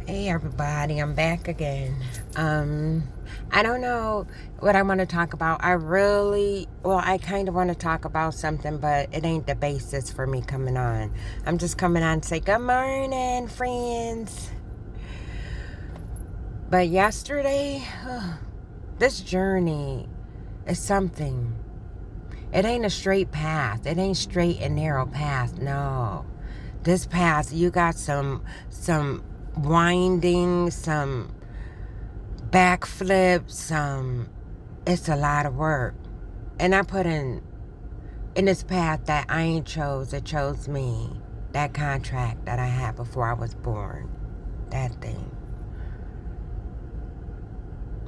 Hey everybody, I'm back again. I don't know what I want to talk about. I kind of want to talk about something, but it ain't the basis for me coming on. I'm just coming on to say good morning, friends. But yesterday, this journey is something. It ain't a straight path. It ain't straight and narrow path. No. This path, you got some winding, some backflips, it's a lot of work. And I put in this path that I ain't chose, it chose me. That contract that I had before I was born. That thing.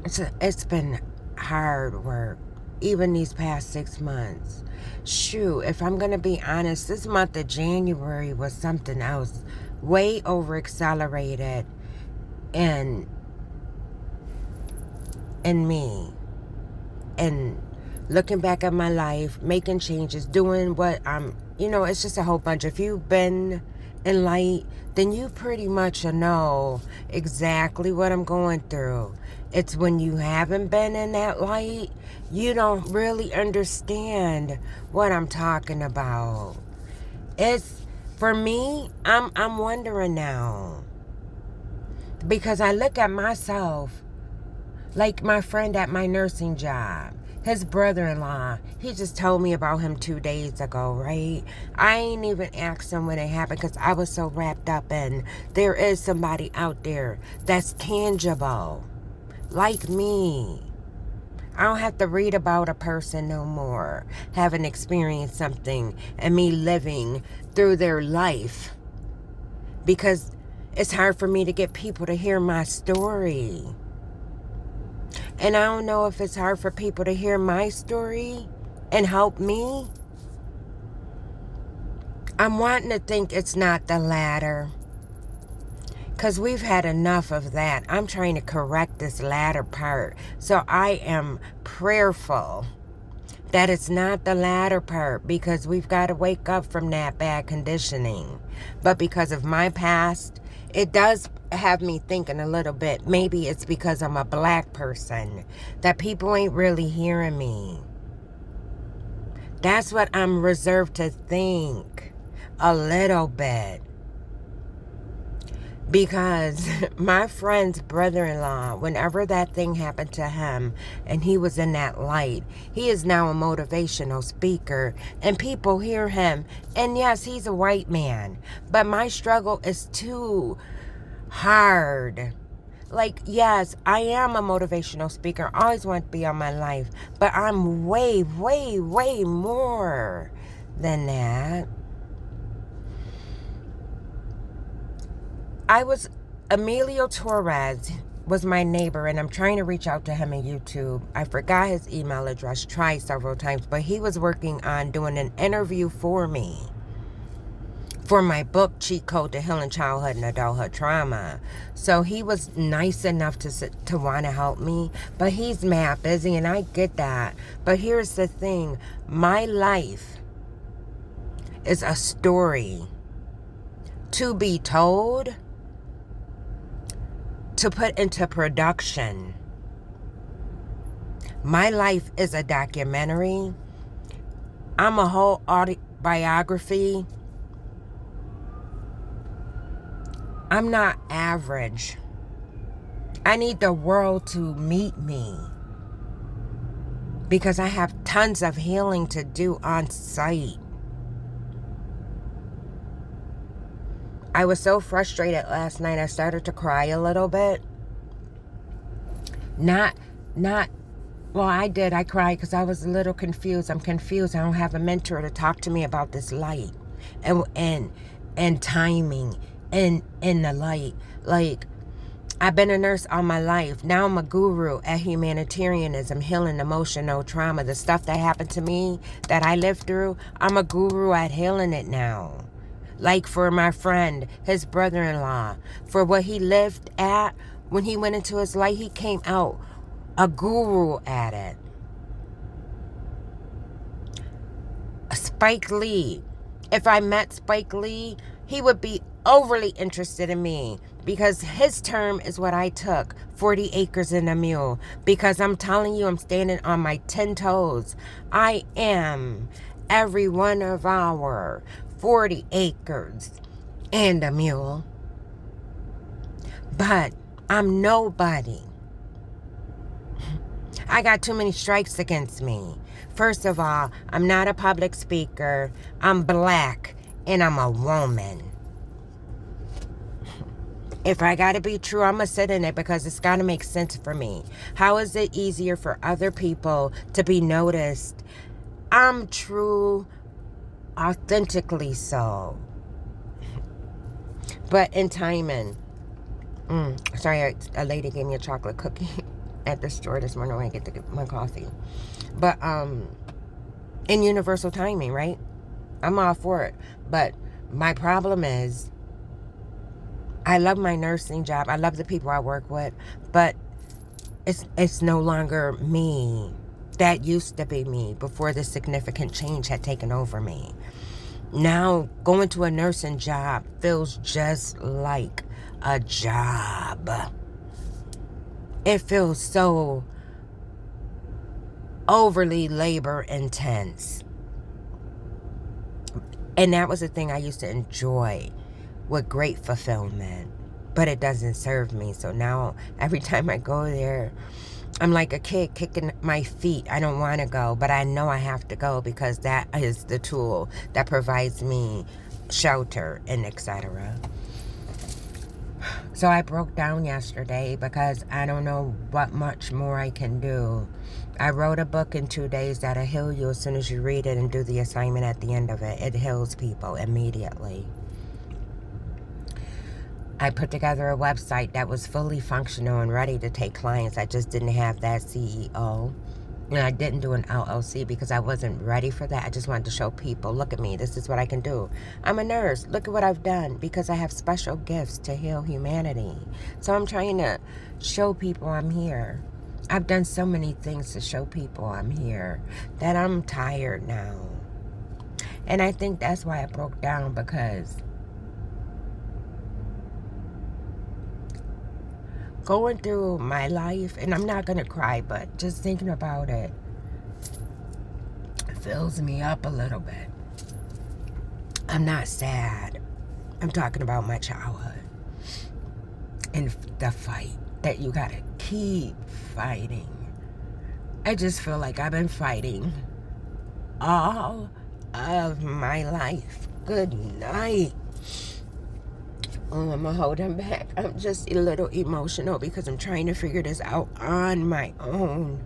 It's been hard work. Even these past 6 months. Shoot, if I'm going to be honest, this month of January was something else. Way over accelerated in me. And looking back at my life, making changes, doing what it's just a whole bunch. If you've been in light, then you pretty much know exactly what I'm going through. It's when you haven't been in that light, you don't really understand what I'm talking about. It's, for me, I'm wondering now. Because I look at myself, like my friend at my nursing job, his brother-in-law, he just told me about him 2 days ago, right? I ain't even asked him when it happened because I was so wrapped up in there is somebody out there that's tangible, like me. I don't have to read about a person no more, having experienced something and me living through their life, because it's hard for me to get people to hear my story. And I don't know if it's hard for people to hear my story and help me. I'm wanting to think it's not the latter, because we've had enough of that. I'm trying to correct this latter part. So I am prayerful that it's not the latter part, because we've got to wake up from that bad conditioning. But because of my past, it does have me thinking a little bit. Maybe it's because I'm a black person that people ain't really hearing me. That's what I'm reserved to think a little bit. Because my friend's brother-in-law, whenever that thing happened to him and he was in that light, he is now a motivational speaker and people hear him. And yes, he's a white man, but my struggle is too hard. Like, yes, I am a motivational speaker. I always want to be on my life, but I'm way, way, way more than that. Emilio Torres was my neighbor, and I'm trying to reach out to him on YouTube. I forgot his email address, tried several times, but he was working on doing an interview for me for my book, Cheat Code to Healing Childhood and Adulthood Trauma. So he was nice enough to want to help me, but he's mad busy, and I get that. But here's the thing. My life is a story to be told, to put into production. My life is a documentary. I'm a whole autobiography. I'm not average. I need the world to meet me, because I have tons of healing to do on site. I was so frustrated last night, I started to cry a little bit. I did. I cried because I was a little confused. I'm confused. I don't have a mentor to talk to me about this light and timing and in the light. Like, I've been a nurse all my life. Now I'm a guru at humanitarianism, healing emotional trauma. The stuff that happened to me that I lived through, I'm a guru at healing it now. Like for my friend, his brother-in-law, for what he lived at when he went into his light, he came out a guru at it. Spike Lee. If I met Spike Lee, he would be overly interested in me because his term is what I took, 40 acres and a mule. Because I'm telling you, I'm standing on my 10 toes. I am every one of our 40 acres and a mule. But I'm nobody. I got too many strikes against me. First of all, I'm not a public speaker. I'm black and I'm a woman. If I gotta be true, I'm gonna sit in it because it's gotta make sense for me. How is it easier for other people to be noticed? I'm true, authentically so. But in timing, sorry, a lady gave me a chocolate cookie at the store this morning when I get to get my coffee. But in universal timing, right? I'm all for it. But my problem is, I love my nursing job. I love the people I work with, but it's no longer me. That used to be me before the significant change had taken over me. Now, going to a nursing job feels just like a job. It feels so overly labor intense. And that was the thing I used to enjoy with great fulfillment, but it doesn't serve me. So now every time I go there, I'm like a kid kicking my feet. I don't want to go, but I know I have to go because that is the tool that provides me shelter and etc. So I broke down yesterday because I don't know what much more I can do. I wrote a book in 2 days that'll heal you as soon as you read it and do the assignment at the end of it. It heals people immediately. I put together a website that was fully functional and ready to take clients. I just didn't have that CEO. And I didn't do an LLC because I wasn't ready for that. I just wanted to show people, look at me, this is what I can do. I'm a nurse, look at what I've done, because I have special gifts to heal humanity. So I'm trying to show people I'm here. I've done so many things to show people I'm here that I'm tired now. And I think that's why I broke down, because going through my life, and I'm not going to cry, but just thinking about it fills me up a little bit. I'm not sad. I'm talking about my childhood and the fight that you got to keep fighting. I just feel like I've been fighting all of my life. Good night. Oh, I'm going to hold him back. I'm just a little emotional because I'm trying to figure this out on my own.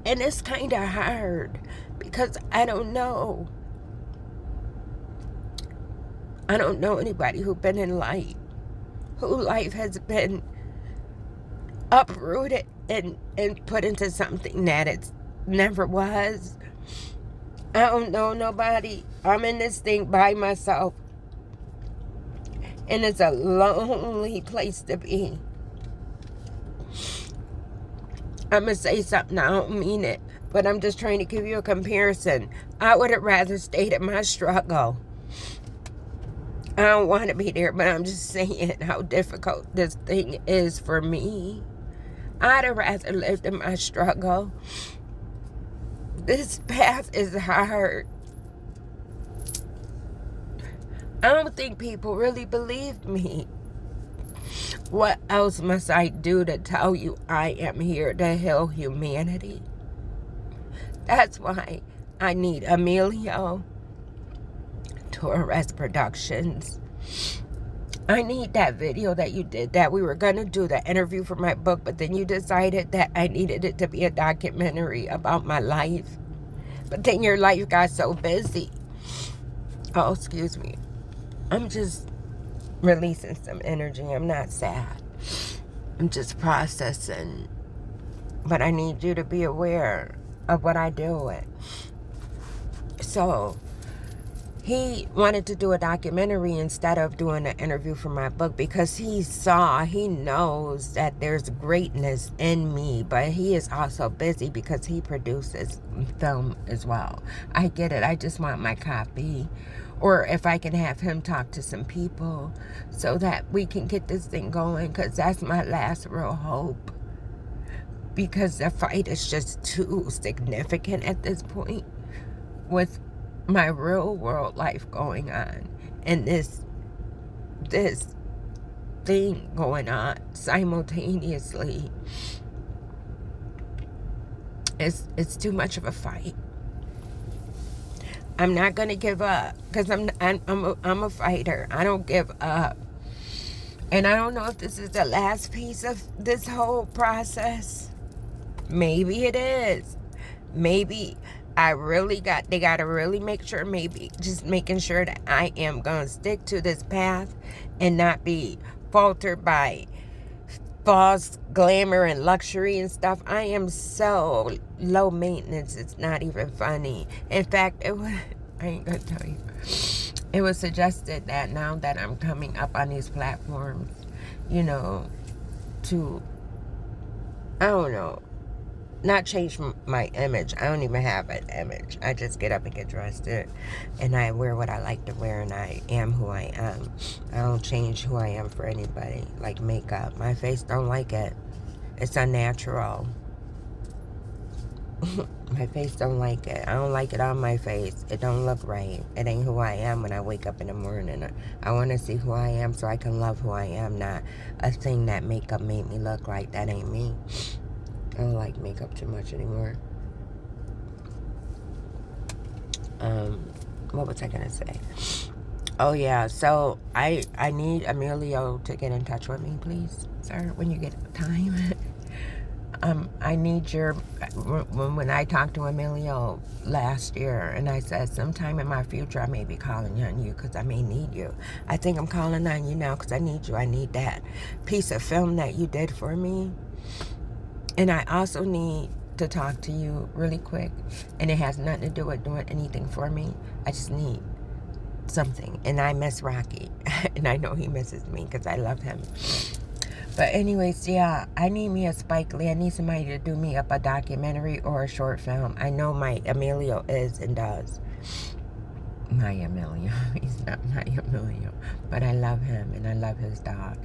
And it's kind of hard because I don't know. I don't know anybody who's been in light, whose life has been uprooted and put into something that it never was. I don't know nobody. I'm in this thing by myself. And it's a lonely place to be. I'm going to say something, I don't mean it, but I'm just trying to give you a comparison. I would have rather stayed in my struggle. I don't want to be there, but I'm just saying how difficult this thing is for me. I'd have rather lived in my struggle. This path is hard. I don't think people really believed me. What else must I do to tell you I am here to heal humanity? That's why I need Emilio, Torres Productions. I need that video that you did that we were going to do, the interview for my book, but then you decided that I needed it to be a documentary about my life. But then your life got so busy. Oh, excuse me. I'm just releasing some energy. I'm not sad. I'm just processing. But I need you to be aware of what I deal with. So, he wanted to do a documentary instead of doing an interview for my book because he knows that there's greatness in me, but he is also busy because he produces film as well. I get it. I just want my copy or if I can have him talk to some people so that we can get this thing going, because that's my last real hope. Because the fight is just too significant at this point with my real world life going on and this thing going on simultaneously. It's too much of a fight. I'm not gonna give up because I'm a fighter. I don't give up. And I don't know if this is the last piece of this whole process. Maybe it is. Maybe they gotta really make sure, maybe just making sure that I am gonna stick to this path and not be faltered by false glamour and luxury and stuff. I am so low maintenance, it's not even funny. In fact, I ain't gonna tell you. It was suggested that now that I'm coming up on these platforms, you know, to, I don't know, not change my image. I don't even have an image. I just get up and get dressed and I wear what I like to wear, and I am who I am. I don't change who I am for anybody. Like makeup, my face don't like it. It's unnatural. My face don't like it. I don't like it on my face. It don't look right. It ain't who I am when I wake up in the morning. I want to see who I am so I can love who I am, not a thing that makeup made me look like. That ain't me. I don't like makeup too much anymore. What was I gonna say? Oh yeah, so I need Emilio to get in touch with me, please, sir, when you get time. I need your, when I talked to Emilio last year, and I said sometime in my future I may be calling on you because I may need you. I think I'm calling on you now because I need you. I need that piece of film that you did for me. And I also need to talk to you really quick, and it has nothing to do with doing anything for me. I just need something, and I miss Rocky, and I know he misses me because I love him. But anyways, yeah, I need me a Spike Lee. I need somebody to do me up a documentary or a short film. I know my Emilio is and does. My Emilio. He's not my Emilio. But I love him, and I love his dog.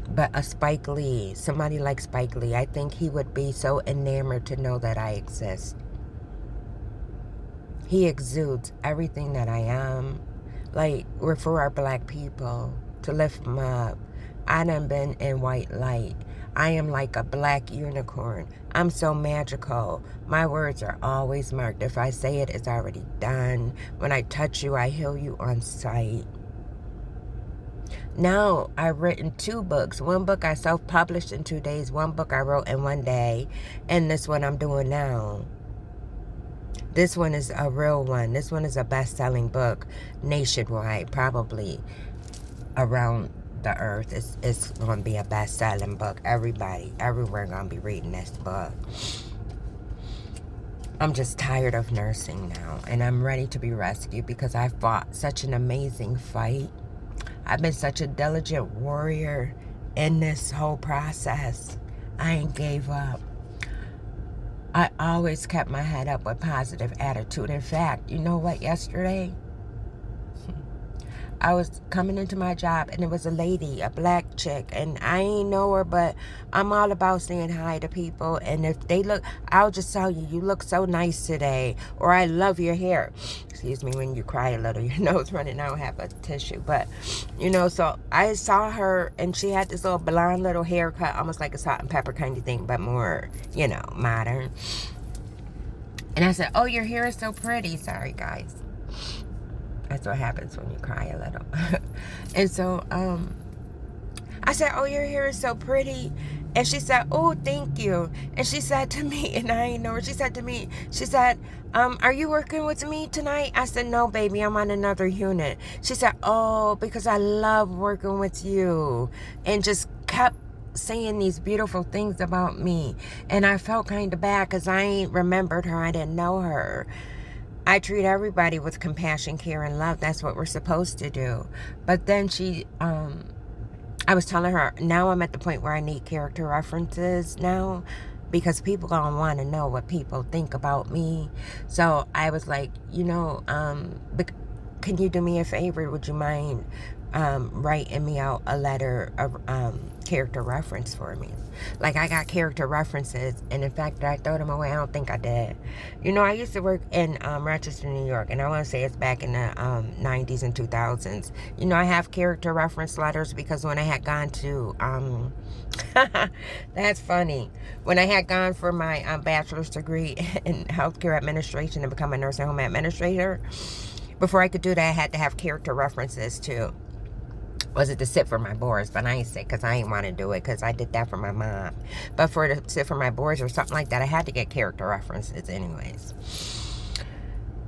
But a Spike Lee, somebody like Spike Lee, I think he would be so enamored to know that I exist. He exudes everything that I am. Like, we're for our black people, to lift them up. I done been in white light. I am like a black unicorn. I'm so magical. My words are always marked. If I say it, it's already done. When I touch you, I heal you on sight. Now, I've written 2 books. One book I self-published in 2 days. One book I wrote in 1 day. And this one I'm doing now. This one is a real one. This one is a best-selling book nationwide, probably around the earth. It's going to be a best-selling book. Everybody, everywhere going to be reading this book. I'm just tired of nursing now, and I'm ready to be rescued because I fought such an amazing fight. I've been such a diligent warrior in this whole process. I ain't gave up. I always kept my head up with positive attitude. In fact, you know what, yesterday? I was coming into my job, and it was a lady, a black chick, and I ain't know her, but I'm all about saying hi to people, and if they look, I'll just tell you, you look so nice today, or I love your hair. Excuse me, when you cry a little, your nose running, I don't have a tissue, but, you know, so I saw her, and she had this little blonde little haircut, almost like a salt and pepper kind of thing, but more, you know, modern. And I said, oh, your hair is so pretty. Sorry, guys. That's what happens when you cry a little. And so, I said, oh, your hair is so pretty. And she said, oh, thank you. And she said to me, and I ain't know her, she said to me, she said, are you working with me tonight? I said, no, baby, I'm on another unit. She said, oh, because I love working with you. And just kept saying these beautiful things about me. And I felt kind of bad because I ain't remembered her. I didn't know her. I treat everybody with compassion, care, and love. That's what we're supposed to do. But then she, I was telling her, now I'm at the point where I need character references now because people gonna want to know what people think about me. So I was like, you know, can you do me a favor? Would you mind writing me out a letter of character reference for me? Like, I got character references, and in fact, I throw them away. I don't think I did. You know, I used to work in Rochester, New York, and I want to say it's back in the 90s and 2000s. You know, I have character reference letters because when I had gone to, that's funny. When I had gone for my bachelor's degree in healthcare administration and become a nursing home administrator, before I could do that, I had to have character references too. Was it to sit for my boards? But I ain't sit because I ain't want to do it because I did that for my mom. But for to sit for my boards or something like that, I had to get character references anyways.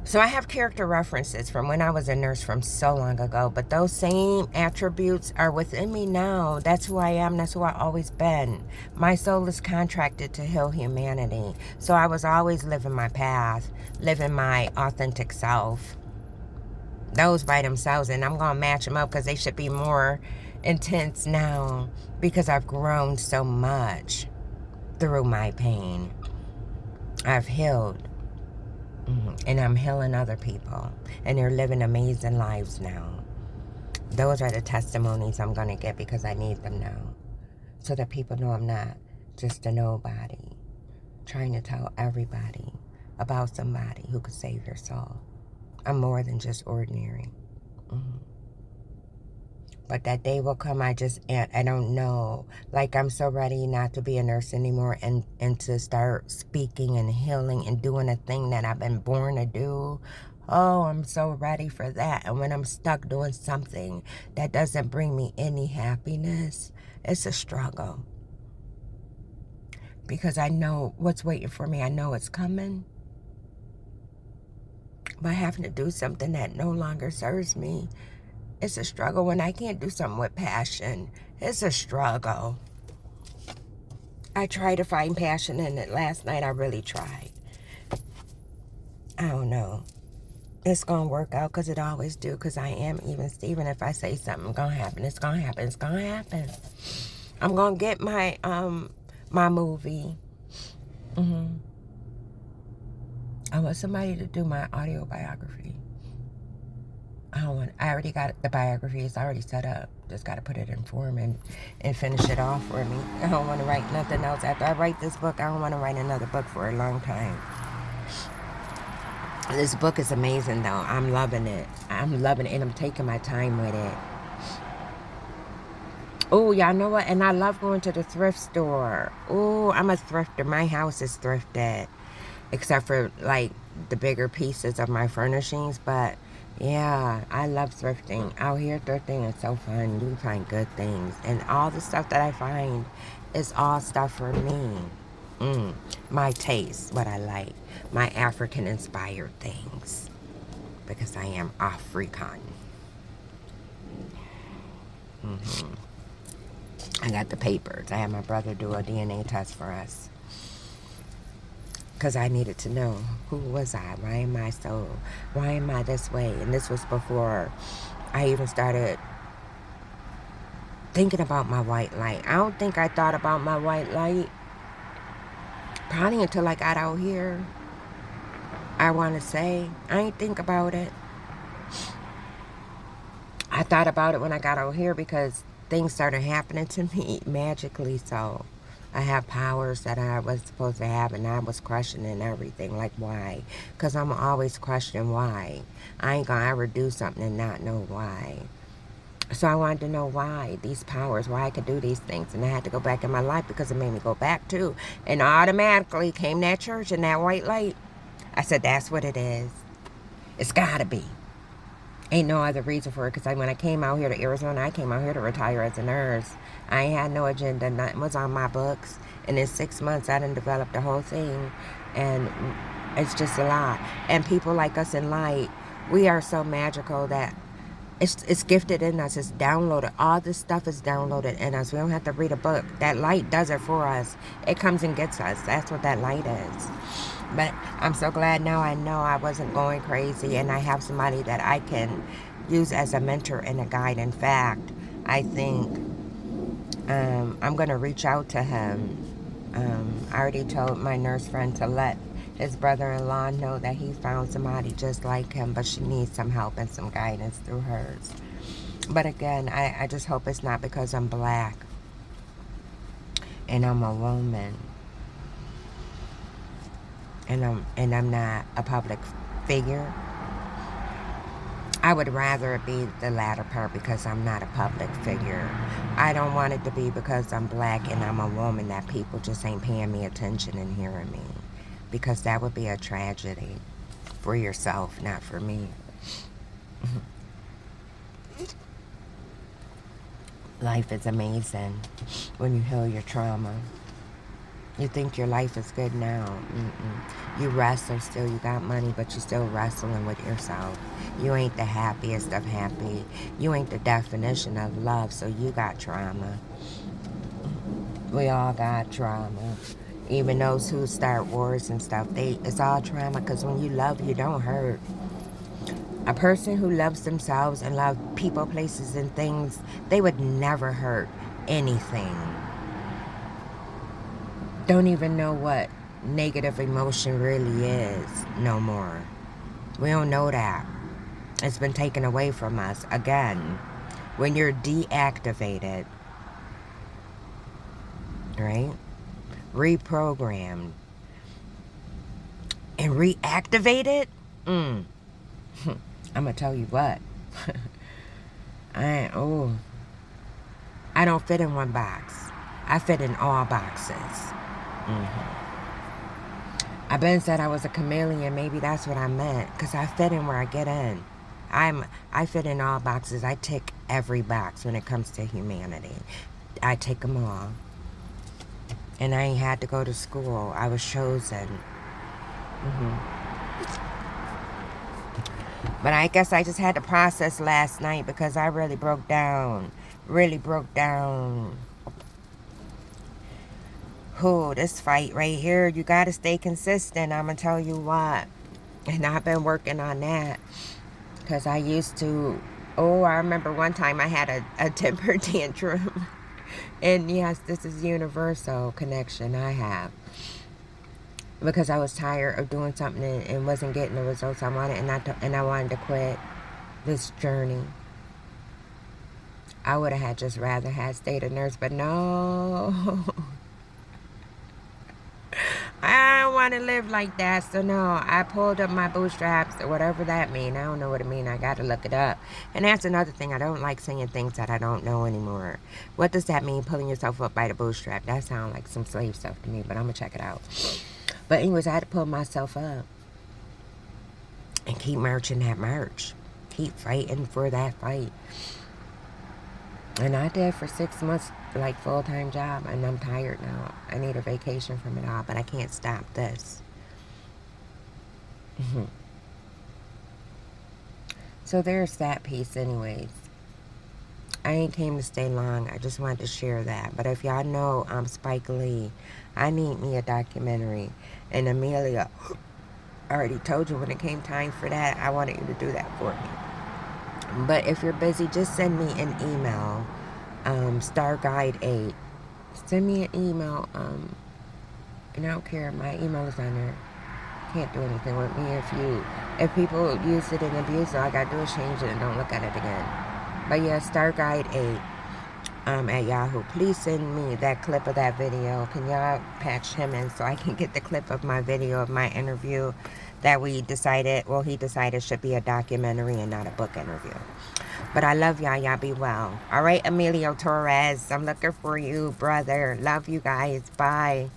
So I have character references from when I was a nurse from so long ago. But those same attributes are within me now. That's who I am. That's who I've always been. My soul is contracted to heal humanity. So I was always living my path, living my authentic self. Those by themselves, and I'm going to match them up because they should be more intense now because I've grown so much through my pain. I've healed, and I'm healing other people, and they're living amazing lives now. Those are the testimonies I'm going to get because I need them now, so that people know I'm not just a nobody trying to tell everybody about somebody who could save your soul. I'm more than just ordinary. But that day will come, I don't know. Like, I'm so ready not to be a nurse anymore and to start speaking and healing and doing a thing that I've been born to do. Oh, I'm so ready for that. And when I'm stuck doing something that doesn't bring me any happiness, it's a struggle. Because I know what's waiting for me. I know it's coming. By having to do something that no longer serves me, it's a struggle. When I can't do something with passion, it's a struggle. I try to find passion in it. Last night I really tried. I don't know. It's going to work out because it always do, because I am even Steven. If I say something going to happen, it's going to happen. It's going to happen. I'm going to get my my movie. I want somebody to do my audio biography. I already got the biography. It's already set up. Just got to put it in form and finish it off for me. I don't want to write nothing else. After I write this book, I don't want to write another book for a long time. This book is amazing, though. I'm loving it. I'm loving it, and I'm taking my time with it. Oh, y'all know what? And I love going to the thrift store. Oh, I'm a thrifter. My house is thrifted, except for, like, the bigger pieces of my furnishings. But, yeah, I love thrifting. Out here, thrifting is so fun. You find good things. And all the stuff that I find is all stuff for me. My taste, what I like. My African-inspired things. Because I am African. I got the papers. I had my brother do a DNA test for us. Because I needed to know, who was I? Why am I this way? And this was before I even started thinking about my white light. I don't think I thought about my white light probably until I got out here. I want to say, I ain't think about it. I thought about it when I got out here because things started happening to me magically. So I have powers that I was supposed to have, and I was questioning everything. Like, why? Because I'm always questioning why. I ain't gonna ever do something and not know why. So I wanted to know why, these powers, why I could do these things. And I had to go back in my life because it made me go back too. And automatically came that church and that white light. I said, that's what it is. It's gotta be. Ain't no other reason for it, because when I came out here to Arizona, I came out here to retire as a nurse. I ain't had no agenda. Nothing was on my books. And in 6 months, I done developed the whole thing. And it's just a lot. And people like us in light, we are so magical that it's gifted in us. It's downloaded. All this stuff is downloaded in us. We don't have to read a book. That light does it for us. It comes and gets us. That's what that light is. But I'm so glad now I know I wasn't going crazy, and I have somebody that I can use as a mentor and a guide. In fact, I think I'm going to reach out to him. I already told my nurse friend to let his brother-in-law know that he found somebody just like him, but she needs some help and some guidance through hers. But again, I just hope it's not because I'm black and I'm a woman and I'm not a public figure. I would rather it be the latter part because I'm not a public figure. I don't want it to be because I'm black and I'm a woman that people just ain't paying me attention and hearing me. Because that would be a tragedy for yourself, not for me. Life is amazing when you heal your trauma. You think your life is good now. You wrestle still. You got money, but you're still wrestling with yourself. You ain't the happiest of happy. You ain't the definition of love, so you got trauma. We all got trauma. Even those who start wars and stuff, it's all trauma because when you love, you don't hurt. A person who loves themselves and loves people, places, and things, they would never hurt anything. Don't even know what negative emotion really is no more. We don't know that. It's been taken away from us. Again, when you're deactivated, right? Reprogrammed and reactivated, I'm gonna tell you what. I don't fit in one box. I fit in all boxes. I've been said I was a chameleon. Maybe that's what I meant, because I fit in where I get in. I fit in all boxes. I tick every box when it comes to humanity. I tick them all. And I ain't had to go to school. I was chosen. But I guess I just had to process last night because I really broke down. Really broke down. This fight right here, you got to stay consistent. I'm going to tell you what. And I've been working on that. Because I used to, I remember one time I had a temper tantrum. And yes, this is universal connection I have. Because I was tired of doing something and wasn't getting the results I wanted. And I wanted to quit this journey. I would have had just rather had stayed a nurse. But no. I don't want to live like that, so no, I pulled up my bootstraps, or whatever that means. I don't know what it means. I got to look it up. And that's another thing. I don't like saying things that I don't know anymore. What does that mean, pulling yourself up by the bootstrap? That sounds like some slave stuff to me, but I'm going to check it out. But anyways, I had to pull myself up and keep marching that march. Keep fighting for that fight. And I did for 6 months, like full-time job, and I'm tired now. I need a vacation from it all, but I can't stop this. So there's that piece anyways. I ain't came to stay long. I just wanted to share that. But if y'all know Spike Lee, I need me a documentary. And Amelia already told you when it came time for that, I wanted you to do that for me. But if you're busy, just send me an email. Starguide8. Send me an email. And I don't care. My email is on there. Can't do anything with me if people use it and abuse it. All I gotta do is change it and don't look at it again. But yeah, Starguide8 at Yahoo. Please send me that clip of that video. Can y'all patch him in so I can get the clip of my video of my interview that he decided should be a documentary and not a book interview. But I love y'all. Y'all be well. All right, Emilio Torres, I'm looking for you, brother. Love you guys. Bye.